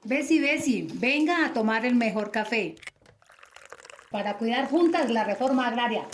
Besi, venga a tomar el mejor café para cuidar juntas la reforma agraria.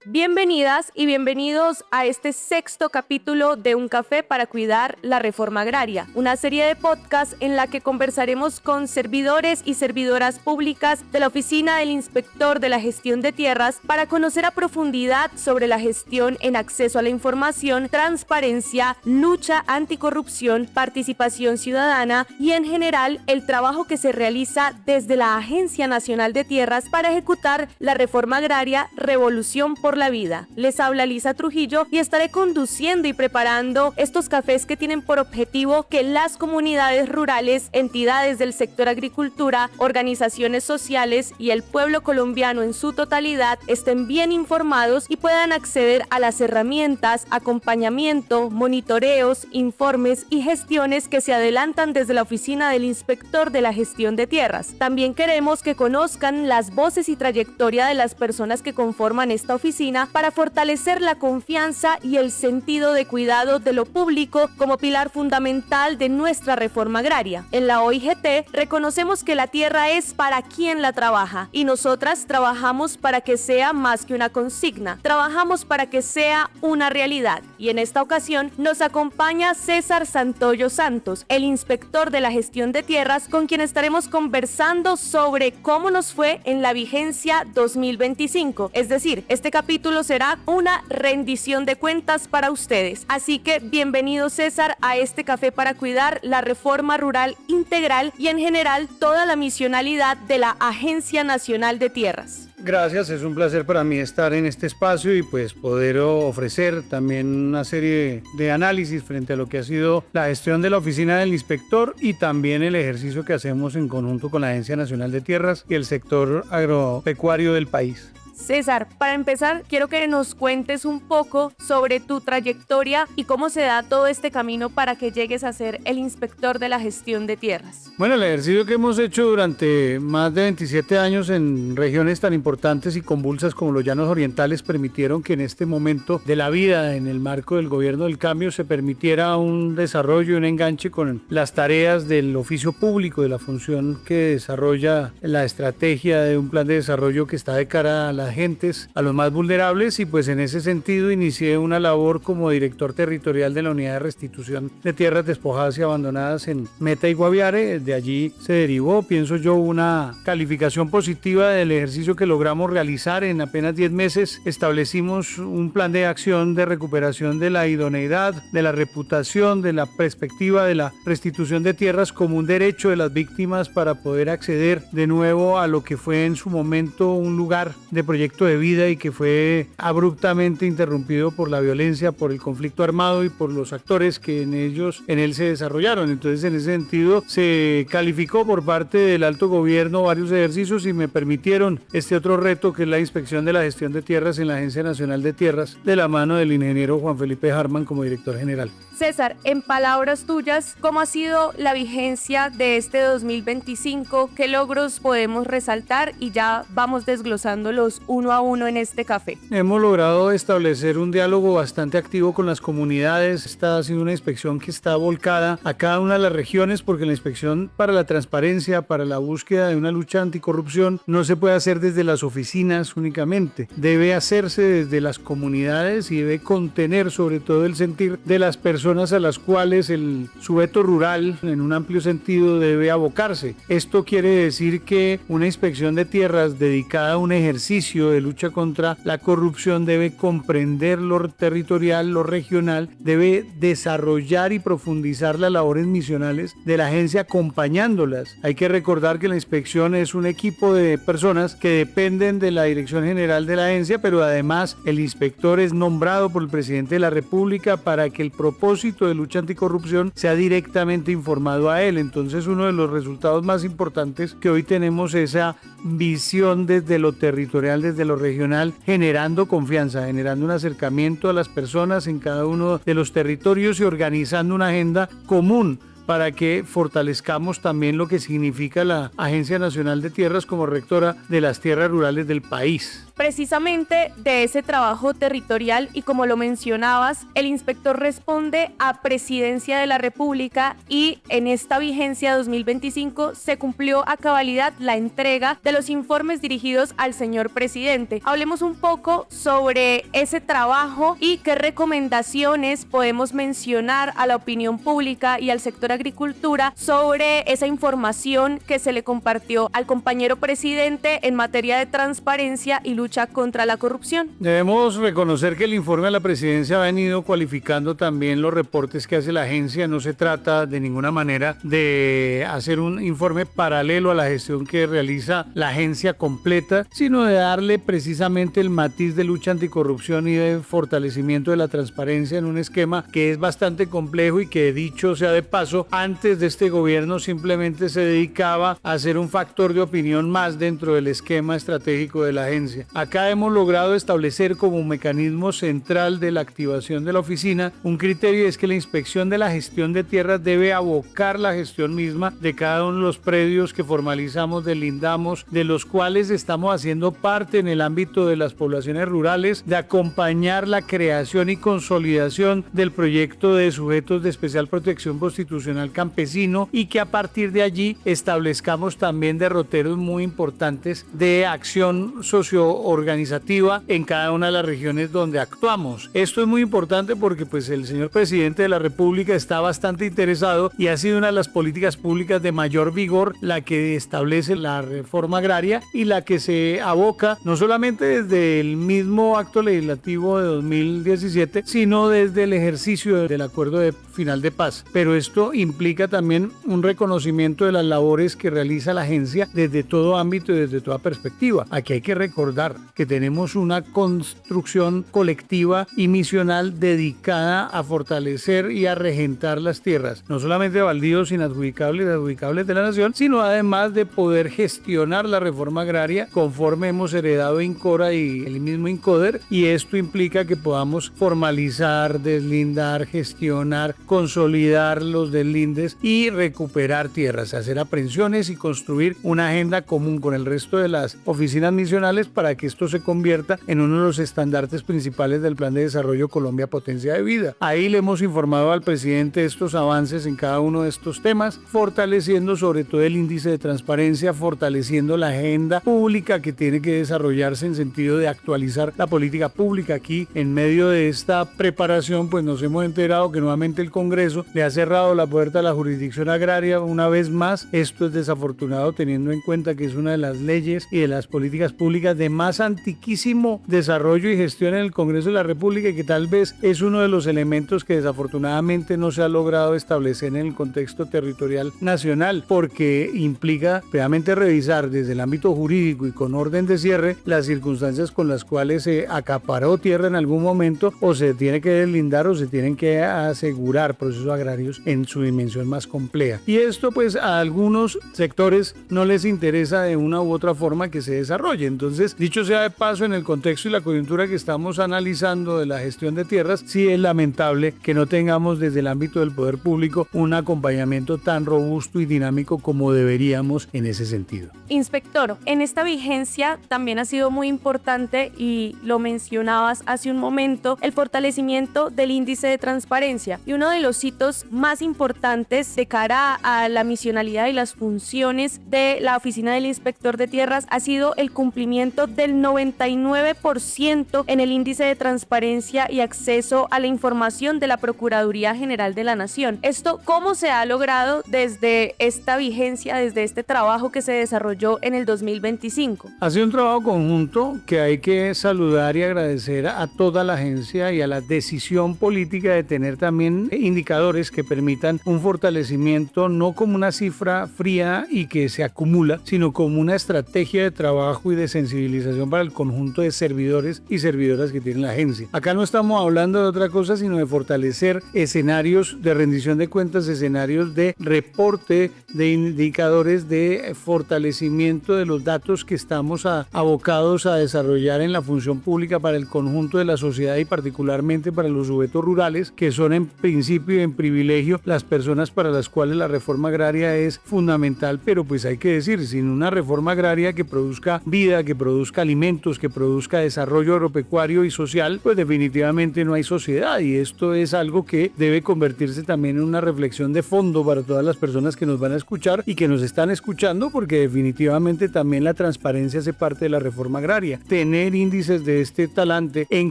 Bienvenidas y bienvenidos a este sexto capítulo de Un Café para Cuidar la Reforma Agraria, una serie de podcasts en la que conversaremos con servidores y servidoras públicas de la Oficina del Inspector de la Gestión de Tierras para conocer a profundidad sobre la gestión en acceso a la información, transparencia, lucha anticorrupción, participación ciudadana y en general el trabajo que se realiza desde la Agencia Nacional de Tierras para ejecutar la reforma agraria Revolución por la Vida. Les habla Lisa Trujillo y estaré conduciendo y preparando estos cafés que tienen por objetivo que las comunidades rurales, entidades del sector agricultura, organizaciones sociales y el pueblo colombiano en su totalidad estén bien informados y puedan acceder a las herramientas, acompañamiento, monitoreos, informes y gestiones que se adelantan desde la Oficina del Inspector de la Gestión de Tierras. También queremos que conozcan las voces y trayectoria de las personas que conforman esta oficina para fortalecer la confianza y el sentido de cuidado de lo público como pilar fundamental de nuestra reforma agraria. En la OIGT reconocemos que la tierra es para quien la trabaja y nosotras trabajamos para que sea más que una consigna, trabajamos para que sea una realidad. Y en esta ocasión nos acompaña César Santoyo Santos, el inspector de la gestión de tierras, con quien estaremos conversando sobre cómo nos fue en la vigencia 2025, es decir, este capítulo será una rendición de cuentas para ustedes. Así que bienvenido, César, a este café para cuidar la reforma rural integral y en general toda la misionalidad de la Agencia Nacional de Tierras. Gracias, es un placer para mí estar en este espacio y pues poder ofrecer también una serie de análisis frente a lo que ha sido la gestión de la Oficina del Inspector y también el ejercicio que hacemos en conjunto con la Agencia Nacional de Tierras y el sector agropecuario del país. César, para empezar, quiero que nos cuentes un poco sobre tu trayectoria y cómo se da todo este camino para que llegues a ser el inspector de la gestión de tierras. Bueno, el ejercicio que hemos hecho durante más de 27 años en regiones tan importantes y convulsas como los Llanos Orientales permitieron que en este momento de la vida, en el marco del gobierno del cambio, se permitiera un desarrollo y un enganche con las tareas del oficio público, de la función que desarrolla la estrategia de un plan de desarrollo que está de cara a las gentes, a los más vulnerables, y pues en ese sentido inicié una labor como director territorial de la Unidad de Restitución de Tierras Despojadas y Abandonadas en Meta y Guaviare. De allí se derivó, pienso yo, una calificación positiva del ejercicio que logramos realizar. En apenas 10 meses establecimos un plan de acción de recuperación de la idoneidad, de la reputación, de la perspectiva de la restitución de tierras como un derecho de las víctimas para poder acceder de nuevo a lo que fue en su momento un lugar de proyecto de vida y que fue abruptamente interrumpido por la violencia, por el conflicto armado y por los actores que en él se desarrollaron. Entonces, en ese sentido, se calificó por parte del alto gobierno varios ejercicios y me permitieron este otro reto, que es la inspección de la gestión de tierras en la Agencia Nacional de Tierras, de la mano del ingeniero Juan Felipe Harman como director general. César, en palabras tuyas, ¿cómo ha sido la vigencia de este 2025? ¿Qué logros podemos resaltar? Y ya vamos desglosándolos uno a uno en este café. Hemos logrado establecer un diálogo bastante activo con las comunidades. Esta ha sido una inspección que está volcada a cada una de las regiones, porque la inspección para la transparencia, para la búsqueda de una lucha anticorrupción, no se puede hacer desde las oficinas únicamente. Debe hacerse desde las comunidades y debe contener sobre todo el sentir de las personas a las cuales el sujeto rural, en un amplio sentido, debe abocarse. Esto quiere decir que una inspección de tierras dedicada a un ejercicio de lucha contra la corrupción debe comprender lo territorial, lo regional, debe desarrollar y profundizar las labores misionales de la agencia acompañándolas. Hay que recordar que la inspección es un equipo de personas que dependen de la Dirección General de la agencia, pero además el inspector es nombrado por el presidente de la República para que el propósito de lucha anticorrupción sea directamente informado a él. Entonces, uno de los resultados más importantes que hoy tenemos es esa visión desde lo territorial, desde lo regional, generando confianza, generando un acercamiento a las personas en cada uno de los territorios y organizando una agenda común para que fortalezcamos también lo que significa la Agencia Nacional de Tierras como rectora de las tierras rurales del país. precisamente de ese trabajo territorial y como lo mencionabas, el inspector responde a Presidencia de la República y en esta vigencia 2025 se cumplió a cabalidad la entrega de los informes dirigidos al señor presidente. Hablemos un poco sobre ese trabajo y qué recomendaciones podemos mencionar a la opinión pública y al sector agricultura sobre esa información que se le compartió al compañero presidente en materia de transparencia y lucha contra la corrupción. Debemos reconocer que el informe de la presidencia ha venido cualificando también los reportes que hace la agencia. No se trata de ninguna manera de hacer un informe paralelo a la gestión que realiza la agencia completa, sino de darle precisamente el matiz de lucha anticorrupción y de fortalecimiento de la transparencia en un esquema que es bastante complejo y que, dicho sea de paso, antes de este gobierno simplemente se dedicaba a ser un factor de opinión más dentro del esquema estratégico de la agencia. Acá hemos logrado establecer como un mecanismo central de la activación de la oficina un criterio, y es que la inspección de la gestión de tierras debe abocar la gestión misma de cada uno de los predios que formalizamos, delindamos, de los cuales estamos haciendo parte en el ámbito de las poblaciones rurales, de acompañar la creación y consolidación del proyecto de sujetos de especial protección constitucional campesino, y que a partir de allí establezcamos también derroteros muy importantes de acción socioorganizativa en cada una de las regiones donde actuamos. Esto es muy importante porque pues el señor presidente de la República está bastante interesado y ha sido una de las políticas públicas de mayor vigor la que establece la reforma agraria y la que se aboca no solamente desde el mismo acto legislativo de 2017, sino desde el ejercicio del acuerdo de final de paz. Pero esto implica también un reconocimiento de las labores que realiza la agencia desde todo ámbito y desde toda perspectiva. Aquí hay que recordar que tenemos una construcción colectiva y misional dedicada a fortalecer y a regentar las tierras, no solamente de baldíos inadjudicables y adjudicables de la nación, sino además de poder gestionar la reforma agraria conforme hemos heredado INCORA y el mismo INCODER, y esto implica que podamos formalizar, deslindar, gestionar, consolidar los deslindes y recuperar tierras, hacer aprehensiones y construir una agenda común con el resto de las oficinas misionales para que esto se convierta en uno de los estandartes principales del Plan de Desarrollo Colombia Potencia de Vida. Ahí le hemos informado al presidente estos avances en cada uno de estos temas, fortaleciendo sobre todo el índice de transparencia, fortaleciendo la agenda pública que tiene que desarrollarse en sentido de actualizar la política pública. Aquí, en medio de esta preparación, pues nos hemos enterado que nuevamente el Congreso le ha cerrado la puerta a la jurisdicción agraria una vez más. Esto es desafortunado teniendo en cuenta que es una de las leyes y de las políticas públicas de más antiquísimo desarrollo y gestión en el Congreso de la República, y que tal vez es uno de los elementos que desafortunadamente no se ha logrado establecer en el contexto territorial nacional, porque implica realmente revisar desde el ámbito jurídico y con orden de cierre las circunstancias con las cuales se acaparó tierra en algún momento, o se tiene que deslindar o se tienen que asegurar procesos agrarios en su dimensión más compleja. Y esto pues a algunos sectores no les interesa de una u otra forma que se desarrolle. Entonces, dicho sea de paso, en el contexto y la coyuntura que estamos analizando de la gestión de tierras, sí es lamentable que no tengamos desde el ámbito del poder público un acompañamiento tan robusto y dinámico como deberíamos en ese sentido. Inspector, en esta vigencia también ha sido muy importante, y lo mencionabas hace un momento, el fortalecimiento del índice de transparencia, y uno de los hitos más importantes de cara a la misionalidad y las funciones de la oficina del inspector de tierras ha sido el cumplimiento del 99% en el índice de transparencia y acceso a la información de la Procuraduría General de la Nación. ¿Esto cómo se ha logrado desde esta vigencia, desde este trabajo que se desarrolló en el 2025? Ha sido un trabajo conjunto que hay que saludar y agradecer a toda la agencia y a la decisión política de tener también indicadores que permitan un fortalecimiento, no como una cifra fría y que se acumula, sino como una estrategia de trabajo y de sensibilización para el conjunto de servidores y servidoras que tiene la agencia. Acá no estamos hablando de otra cosa sino de fortalecer escenarios de rendición de cuentas, escenarios de reporte de indicadores, de fortalecimiento de los datos que estamos abocados a desarrollar en la función pública para el conjunto de la sociedad y particularmente para los sujetos rurales, que son en principio y en privilegio las personas para las cuales la reforma agraria es fundamental. Pero pues hay que decir, sin una reforma agraria que produzca vida, que produzca alimentos, que produzca desarrollo agropecuario y social, pues definitivamente no hay sociedad, y esto es algo que debe convertirse también en una reflexión de fondo para todas las personas que nos van a escuchar y que nos están escuchando, porque definitivamente también la transparencia hace parte de la reforma agraria. Tener índices de este talante en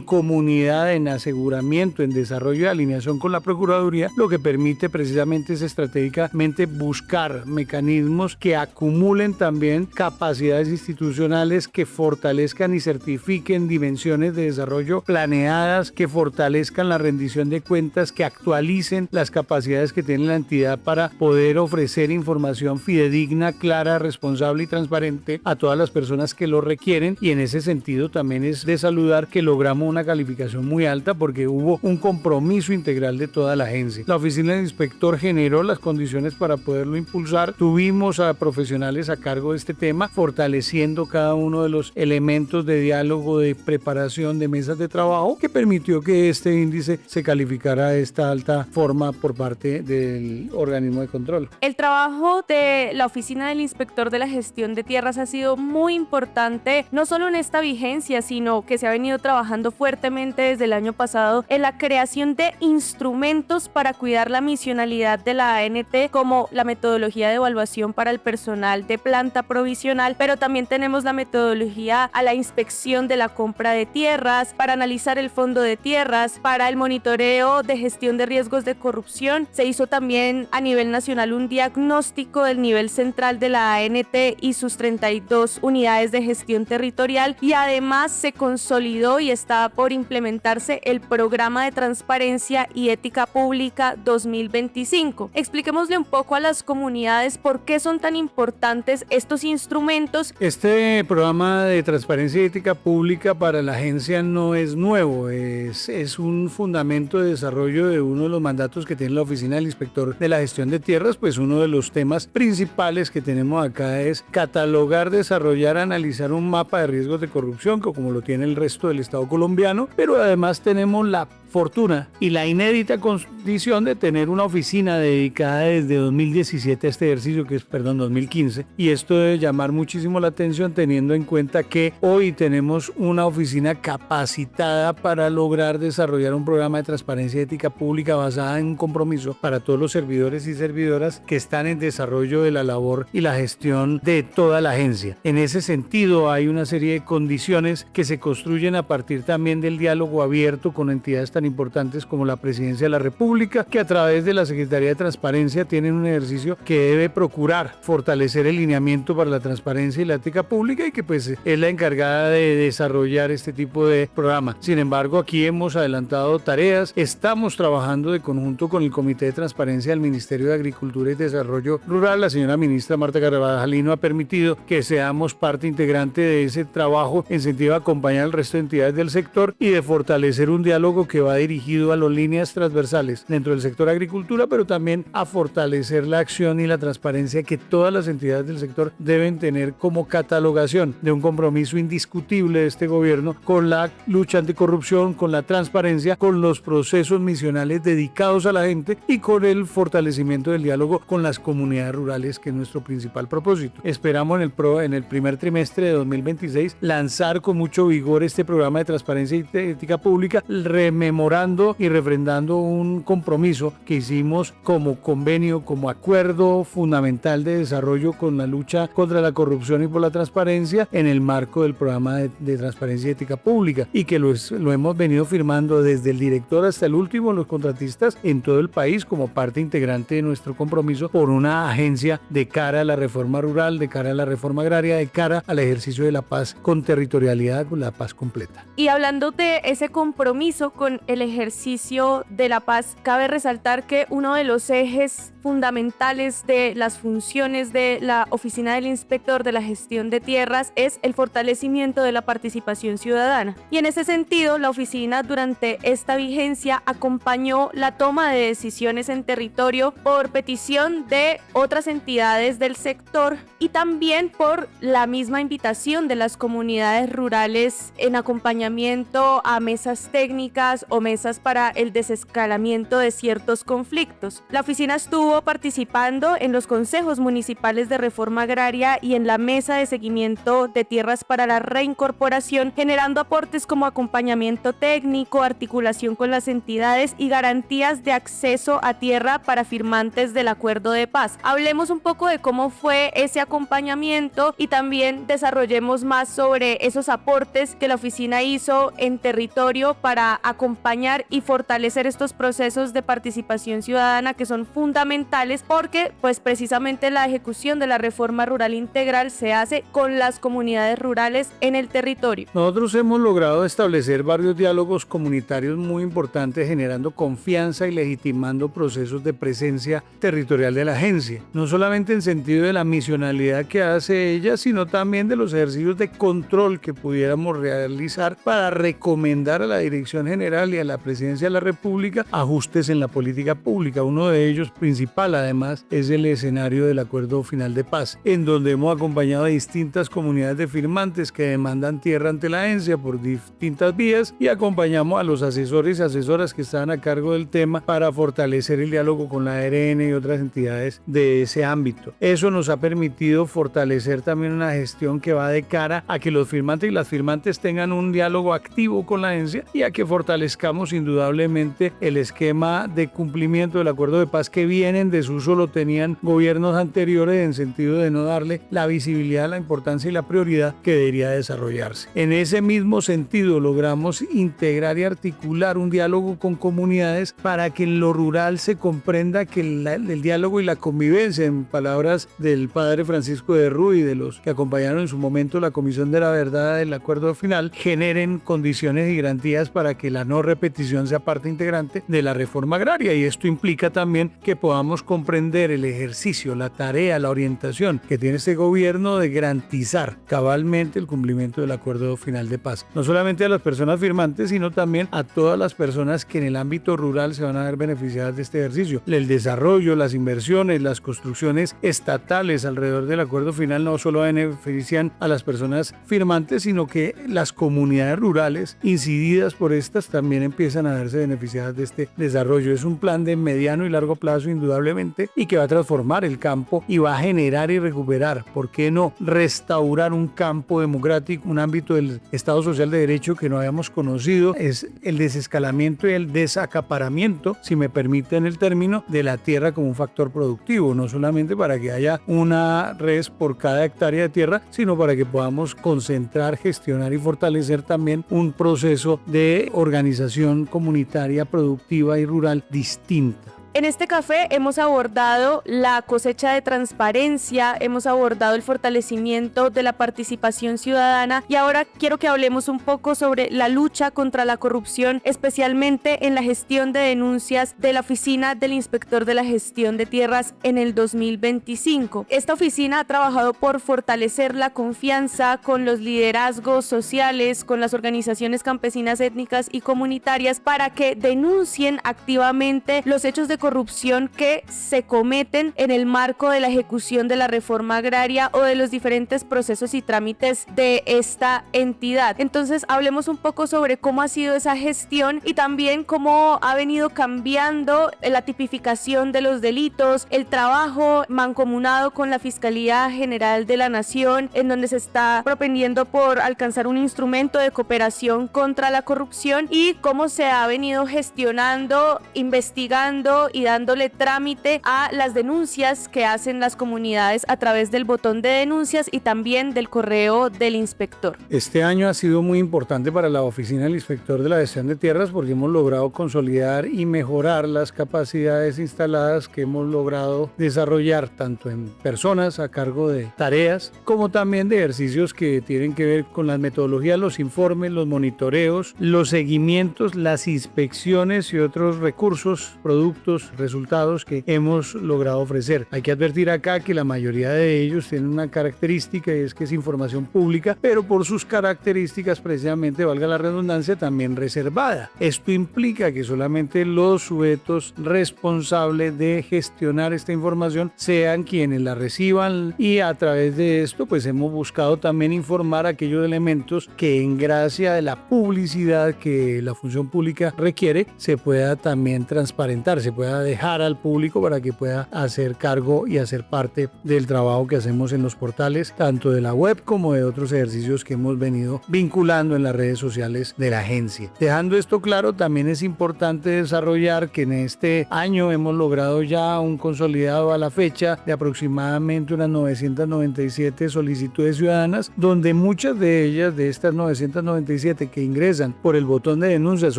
comunidad, en aseguramiento, en desarrollo y alineación con la Procuraduría, lo que permite precisamente es estratégicamente buscar mecanismos que acumulen también capacidades institucionales, que fortalezcan y certifiquen dimensiones de desarrollo planeadas, que fortalezcan la rendición de cuentas, que actualicen las capacidades que tiene la entidad para poder ofrecer información fidedigna, clara, responsable y transparente a todas las personas que lo requieren. Y en ese sentido también es de saludar que logramos una calificación muy alta, porque hubo un compromiso integral de toda la agencia. La oficina del inspector generó las condiciones para poderlo impulsar. Tuvimos a profesionales a cargo de este tema, fortaleciendo cada uno de los elementos de diálogo, de preparación, de mesas de trabajo, que permitió que este índice se calificara de esta alta forma por parte del organismo de control. El trabajo de la Oficina del Inspector de la Gestión de Tierras ha sido muy importante, no solo en esta vigencia, sino que se ha venido trabajando fuertemente desde el año pasado en la creación de instrumentos para cuidar la misionalidad de la ANT, como la metodología de evaluación para el personal de planta provisional, pero también tenemos la metodología a la inspección de la compra de tierras, para analizar el fondo de tierras, para el monitoreo de gestión de riesgos de corrupción. Se hizo también a nivel nacional un diagnóstico del nivel central de la ANT y sus 32 unidades de gestión territorial, y además se consolidó y está por implementarse el programa de transparencia y ética pública 2025. Expliquémosle un poco a las comunidades por qué son tan importantes estos instrumentos. Este programa de transparencia y ética pública para la agencia no es nuevo, es un fundamento de desarrollo de uno de los mandatos que tiene la Oficina del Inspector de la Gestión de Tierras. Pues uno de los temas principales que tenemos acá es catalogar, desarrollar, analizar un mapa de riesgos de corrupción, como lo tiene el resto del Estado colombiano, pero además tenemos la fortuna y la inédita condición de tener una oficina dedicada desde 2017 a este ejercicio, que es, 2015, y esto debe llamar muchísimo la atención teniendo en cuenta que hoy tenemos una oficina capacitada para lograr desarrollar un programa de transparencia y ética pública basada en un compromiso para todos los servidores y servidoras que están en desarrollo de la labor y la gestión de toda la agencia. En ese sentido, hay una serie de condiciones que se construyen a partir también del diálogo abierto con entidades tan importantes como la Presidencia de la República, que a través de la Secretaría de Transparencia tienen un ejercicio que debe procurar fortalecer el lineamiento para la transparencia y la ética pública, y que pues es la encargada de desarrollar este tipo de programa. Sin embargo, aquí hemos adelantado tareas, estamos trabajando de conjunto con el Comité de Transparencia del Ministerio de Agricultura y Desarrollo Rural. La señora ministra Marta Carvajal ha permitido que seamos parte integrante de ese trabajo en sentido de acompañar al resto de entidades del sector y de fortalecer un diálogo que va dirigido a las líneas transversales dentro del sector agricultura, pero también a fortalecer la acción y la transparencia que todas las entidades del sector deben tener como catalogación de un compromiso indiscutible de este gobierno con la lucha anticorrupción, con la transparencia, con los procesos misionales dedicados a la gente y con el fortalecimiento del diálogo con las comunidades rurales, que es nuestro principal propósito. Esperamos en el primer trimestre de 2026 lanzar con mucho vigor este programa de transparencia y ética pública, rememorando y refrendando un compromiso que hicimos como convenio, como acuerdo fundamental de desarrollo con la lucha contra la corrupción y por la transparencia en el marco del programa de transparencia y ética pública, y que lo hemos venido firmando desde el director hasta el último de los contratistas en todo el país como parte integrante de nuestro compromiso por una agencia de cara a la reforma rural, de cara a la reforma agraria, de cara al ejercicio de la paz con territorialidad, con la paz completa. Y hablando de ese compromiso con el ejercicio de la paz, cabe resaltar que uno de los ejes fundamentales de las funciones de la Oficina del Inspector de la Gestión de Tierras es el fortalecimiento de la participación ciudadana. Y en ese sentido, la oficina durante esta vigencia acompañó la toma de decisiones en territorio por petición de otras entidades del sector y también por la misma invitación de las comunidades rurales en acompañamiento a mesas técnicas o mesas para el desescalamiento de ciertos conflictos. La oficina estuvo estuvo participando en los consejos municipales de reforma agraria y en la mesa de seguimiento de tierras para la reincorporación, generando aportes como acompañamiento técnico, articulación con las entidades y garantías de acceso a tierra para firmantes del acuerdo de paz. Hablemos un poco de cómo fue ese acompañamiento y también desarrollemos más sobre esos aportes que la oficina hizo en territorio para acompañar y fortalecer estos procesos de participación ciudadana que son fundamentales, porque pues precisamente la ejecución de la reforma rural integral se hace con las comunidades rurales en el territorio. Nosotros hemos logrado establecer varios diálogos comunitarios muy importantes, generando confianza y legitimando procesos de presencia territorial de la agencia, no solamente en sentido de la misionalidad que hace ella, sino también de los ejercicios de control que pudiéramos realizar para recomendar a la Dirección General y a la Presidencia de la República ajustes en la política pública. Uno de ellos principal, además, es el escenario del Acuerdo Final de Paz, en donde hemos acompañado a distintas comunidades de firmantes que demandan tierra ante la agencia por distintas vías y acompañamos a los asesores y asesoras que están a cargo del tema para fortalecer el diálogo con la ARN y otras entidades de ese ámbito. Eso nos ha permitido fortalecer también una gestión que va de cara a que los firmantes y las firmantes tengan un diálogo activo con la agencia y a que fortalezcamos indudablemente el esquema de cumplimiento del acuerdo de paz que viene en desuso lo tenían gobiernos anteriores en sentido de no darle la visibilidad, la importancia y la prioridad que debería desarrollarse. En ese mismo sentido logramos integrar y articular un diálogo con comunidades para que en lo rural se comprenda que el diálogo y la convivencia, en palabras del padre Francisco de Ruy y de los que acompañaron en su momento la Comisión de la Verdad del Acuerdo Final, generen condiciones y garantías para que la no repetición sea parte integrante de la reforma agraria, y esto implica también que podamos comprender el ejercicio, la tarea, la orientación que tiene este gobierno de garantizar cabalmente el cumplimiento del Acuerdo Final de Paz, no solamente a las personas firmantes, sino también a todas las personas que en el ámbito rural se van a ver beneficiadas de este ejercicio. El desarrollo, las inversiones, las construcciones estatales alrededor del Acuerdo Final no solo benefician a las personas firmantes, sino que las comunidades rurales incididas por estas también empiezan a verse beneficiadas de este desarrollo. Es un plan de mediano y largo plazo indudablemente y que va a transformar el campo y va a generar y recuperar, ¿por qué no?, restaurar un campo democrático, un ámbito del Estado Social de Derecho que no habíamos conocido. Es el desescalamiento y el desacaparamiento, si me permiten el término, de la tierra como un factor productivo, no solamente para que haya una res por cada hectárea de tierra, sino para que podamos concentrar, gestionar y fortalecer también un proceso de organización comunitaria, productiva y rural distinta. En este café hemos abordado la cosecha de transparencia, hemos abordado el fortalecimiento de la participación ciudadana y ahora quiero que hablemos un poco sobre la lucha contra la corrupción, especialmente en la gestión de denuncias de la Oficina del Inspector de la Gestión de Tierras en el 2025. Esta oficina ha trabajado por fortalecer la confianza con los liderazgos sociales, con las organizaciones campesinas, étnicas y comunitarias para que denuncien activamente los hechos de corrupción que se cometen en el marco de la ejecución de la reforma agraria o de los diferentes procesos y trámites de esta entidad. Entonces hablemos un poco sobre cómo ha sido esa gestión y también cómo ha venido cambiando la tipificación de los delitos, el trabajo mancomunado con la Fiscalía General de la Nación, en donde se está propendiendo por alcanzar un instrumento de cooperación contra la corrupción, y cómo se ha venido gestionando, investigando y dándole trámite a las denuncias que hacen las comunidades a través del botón de denuncias y también del correo del inspector. Este año ha sido muy importante para la Oficina del Inspector de la Gestión de Tierras porque hemos logrado consolidar y mejorar las capacidades instaladas que hemos logrado desarrollar tanto en personas a cargo de tareas como también de ejercicios que tienen que ver con las metodologías, los informes, los monitoreos, los seguimientos, las inspecciones y otros recursos, productos, resultados que hemos logrado ofrecer. Hay que advertir acá que la mayoría de ellos tienen una característica, y es que es información pública, pero por sus características precisamente, valga la redundancia, también reservada. Esto implica que solamente los sujetos responsables de gestionar esta información sean quienes la reciban, y a través de esto pues hemos buscado también informar aquellos elementos que en gracia de la publicidad que la función pública requiere se pueda también transparentar, se pueda pueda dejar al público para que pueda hacer cargo y hacer parte del trabajo que hacemos en los portales, tanto de la web como de otros ejercicios que hemos venido vinculando en las redes sociales de la agencia. Dejando esto claro, también es importante desarrollar que en este año hemos logrado ya un consolidado a la fecha de aproximadamente unas 997 solicitudes ciudadanas, donde muchas de ellas, de estas 997 que ingresan por el botón de denuncias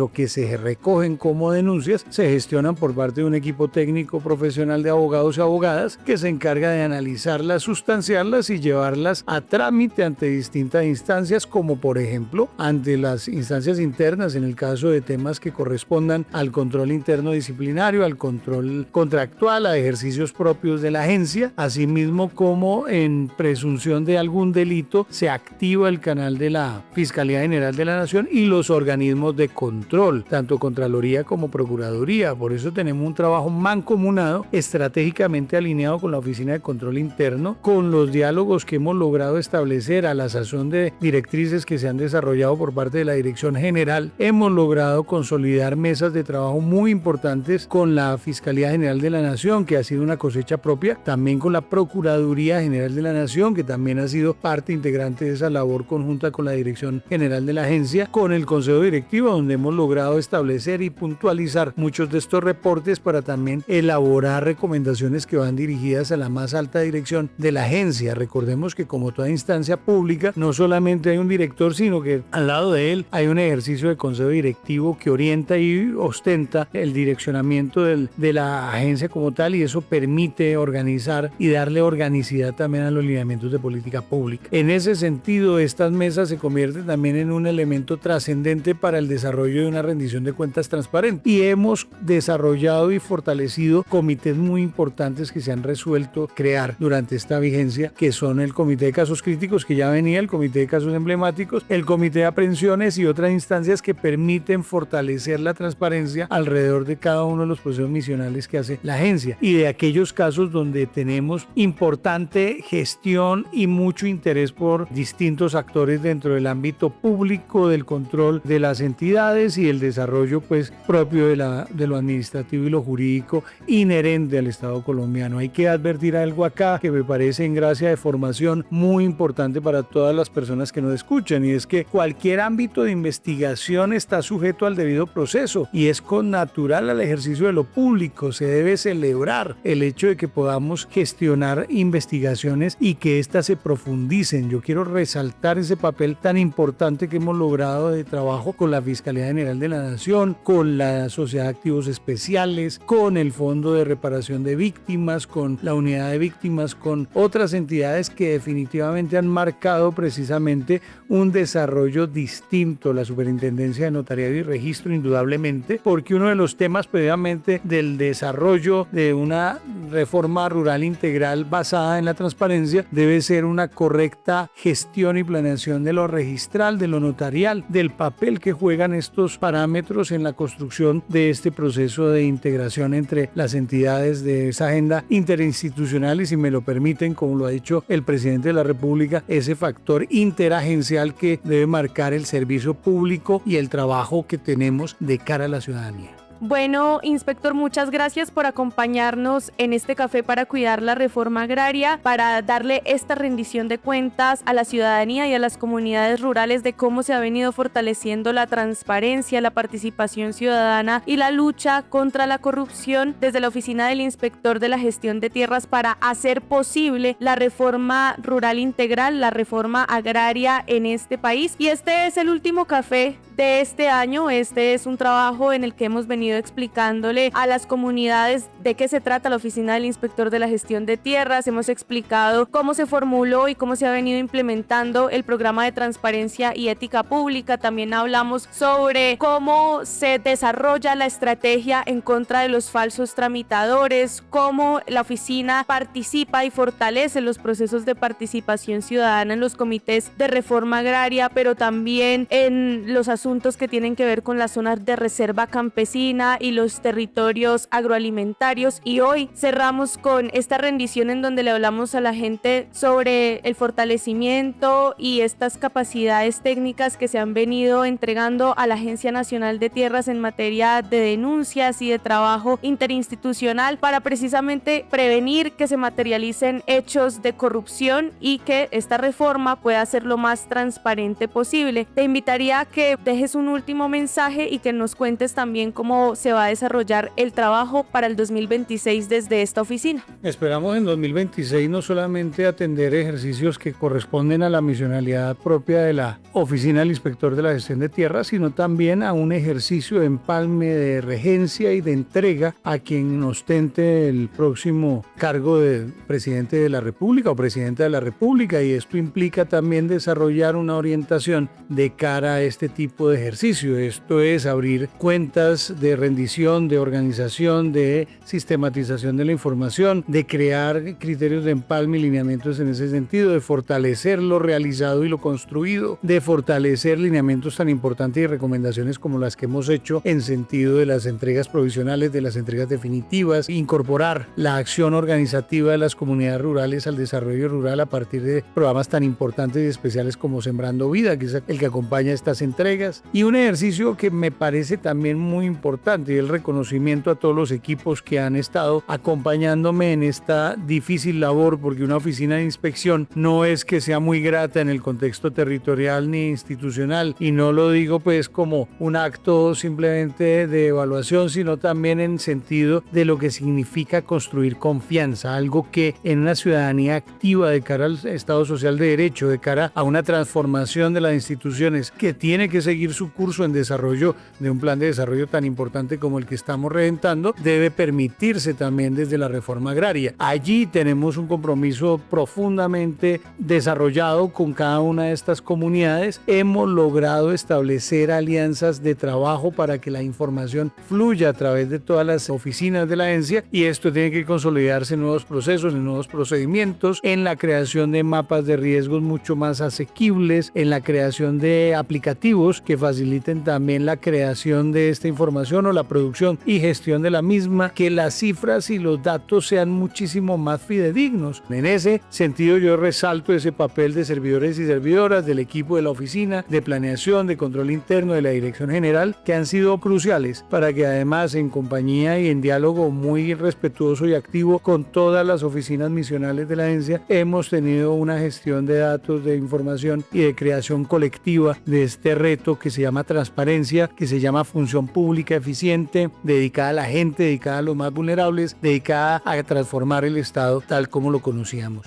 o que se recogen como denuncias, se gestionan por parte de un equipo técnico profesional de abogados y abogadas que se encarga de analizarlas, sustanciarlas y llevarlas a trámite ante distintas instancias, como por ejemplo ante las instancias internas en el caso de temas que correspondan al control interno disciplinario, al control contractual, a ejercicios propios de la agencia, asimismo como en presunción de algún delito se activa el canal de la Fiscalía General de la Nación y los organismos de control, tanto Contraloría como Procuraduría. Por eso tenemos un trabajo mancomunado, estratégicamente alineado con la Oficina de Control Interno, con los diálogos que hemos logrado establecer a la sazón de directrices que se han desarrollado por parte de la Dirección General. Hemos logrado consolidar mesas de trabajo muy importantes con la Fiscalía General de la Nación, que ha sido una cosecha propia, también con la Procuraduría General de la Nación, que también ha sido parte integrante de esa labor conjunta con la Dirección General de la agencia, con el Consejo Directivo, donde hemos logrado establecer y puntualizar muchos de estos reportes para también elaborar recomendaciones que van dirigidas a la más alta dirección de la agencia. Recordemos que como toda instancia pública, no solamente hay un director, sino que al lado de él hay un ejercicio de consejo directivo que orienta y ostenta el direccionamiento de la agencia como tal, y eso permite organizar y darle organicidad también a los lineamientos de política pública. En ese sentido, estas mesas se convierten también en un elemento trascendente para el desarrollo de una rendición de cuentas transparente, y hemos desarrollado y fortalecido comités muy importantes que se han resuelto crear durante esta vigencia, que son el Comité de Casos Críticos, que ya venía, el Comité de Casos Emblemáticos, el Comité de Aprehensiones y otras instancias que permiten fortalecer la transparencia alrededor de cada uno de los procesos misionales que hace la agencia, y de aquellos casos donde tenemos importante gestión y mucho interés por distintos actores dentro del ámbito público, del control de las entidades y el desarrollo pues propio de lo administrativo y lo jurídico inherente al Estado colombiano. Hay que advertir algo acá que me parece en gracia de formación muy importante para todas las personas que nos escuchan, y es que cualquier ámbito de investigación está sujeto al debido proceso y es connatural al ejercicio de lo público. Se debe celebrar el hecho de que podamos gestionar investigaciones y que éstas se profundicen. Yo quiero resaltar ese papel tan importante que hemos logrado de trabajo con la Fiscalía General de la Nación, con la Sociedad de Activos Especiales, con el Fondo de Reparación de Víctimas, con la Unidad de Víctimas, con otras entidades que definitivamente han marcado precisamente un desarrollo distinto. La Superintendencia de Notariado y Registro, indudablemente, porque uno de los temas previamente del desarrollo de una reforma rural integral basada en la transparencia debe ser una correcta gestión y planeación de lo registral, de lo notarial, del papel que juegan estos parámetros en la construcción de este proceso de integración entre las entidades de esa agenda interinstitucional y, si me lo permiten, como lo ha dicho el presidente de la República, ese factor interagencial que debe marcar el servicio público y el trabajo que tenemos de cara a la ciudadanía. Bueno, inspector, muchas gracias por acompañarnos en este café para cuidar la reforma agraria, para darle esta rendición de cuentas a la ciudadanía y a las comunidades rurales de cómo se ha venido fortaleciendo la transparencia, la participación ciudadana y la lucha contra la corrupción desde la Oficina del Inspector de la Gestión de Tierras para hacer posible la reforma rural integral, la reforma agraria en este país. Y este es el último café de este año. Este es un trabajo en el que hemos venido explicándole a las comunidades de qué se trata la Oficina del Inspector de la Gestión de Tierras. Hemos explicado cómo se formuló y cómo se ha venido implementando el programa de transparencia y ética pública. También hablamos sobre cómo se desarrolla la estrategia en contra de los falsos tramitadores, cómo la oficina participa y fortalece los procesos de participación ciudadana en los comités de reforma agraria, pero también en los asuntos asuntos que tienen que ver con las zonas de reserva campesina y los territorios agroalimentarios, y hoy cerramos con esta rendición en donde le hablamos a la gente sobre el fortalecimiento y estas capacidades técnicas que se han venido entregando a la Agencia Nacional de Tierras en materia de denuncias y de trabajo interinstitucional para precisamente prevenir que se materialicen hechos de corrupción y que esta reforma pueda ser lo más transparente posible. Te invitaría a que dejes un último mensaje y que nos cuentes también cómo se va a desarrollar el trabajo para el 2026 desde esta oficina. Esperamos en 2026 no solamente atender ejercicios que corresponden a la misionalidad propia de la Oficina del Inspector de la Gestión de Tierras, sino también a un ejercicio de empalme, de regencia y de entrega a quien ostente el próximo cargo de presidente de la República o presidenta de la República, y esto implica también desarrollar una orientación de cara a este tipo de ejercicio. Esto es abrir cuentas de rendición, de organización, de sistematización de la información, de crear criterios de empalme y lineamientos en ese sentido, de fortalecer lo realizado y lo construido, de fortalecer lineamientos tan importantes y recomendaciones como las que hemos hecho en sentido de las entregas provisionales, de las entregas definitivas, incorporar la acción organizativa de las comunidades rurales al desarrollo rural a partir de programas tan importantes y especiales como Sembrando Vida, que es el que acompaña estas entregas, y un ejercicio que me parece también muy importante, y el reconocimiento a todos los equipos que han estado acompañándome en esta difícil labor, porque una oficina de inspección no es que sea muy grata en el contexto territorial ni institucional, y no lo digo pues como un acto simplemente de evaluación, sino también en sentido de lo que significa construir confianza, algo que en una ciudadanía activa de cara al Estado Social de Derecho, de cara a una transformación de las instituciones que tiene que seguir su curso en desarrollo de un plan de desarrollo tan importante como el que estamos reventando, debe permitirse también desde la reforma agraria. Allí tenemos un compromiso profundamente desarrollado con cada una de estas comunidades. Hemos logrado establecer alianzas de trabajo para que la información fluya a través de todas las oficinas de la agencia, y esto tiene que consolidarse en nuevos procesos, en nuevos procedimientos, en la creación de mapas de riesgos mucho más asequibles, en la creación de aplicativos que faciliten también la creación de esta información o la producción y gestión de la misma, que las cifras y los datos sean muchísimo más fidedignos. En ese sentido yo resalto ese papel de servidores y servidoras del equipo de la oficina, de planeación, de control interno, de la dirección general, que han sido cruciales para que además en compañía y en diálogo muy respetuoso y activo con todas las oficinas misionales de la agencia hemos tenido una gestión de datos, de información y de creación colectiva de este reto que se llama transparencia, que se llama función pública eficiente, dedicada a la gente, dedicada a los más vulnerables, dedicada a transformar el Estado tal como lo conocíamos.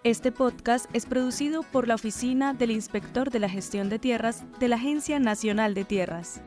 Este podcast es producido por la Oficina del Inspector de la Gestión de Tierras de la Agencia Nacional de Tierras.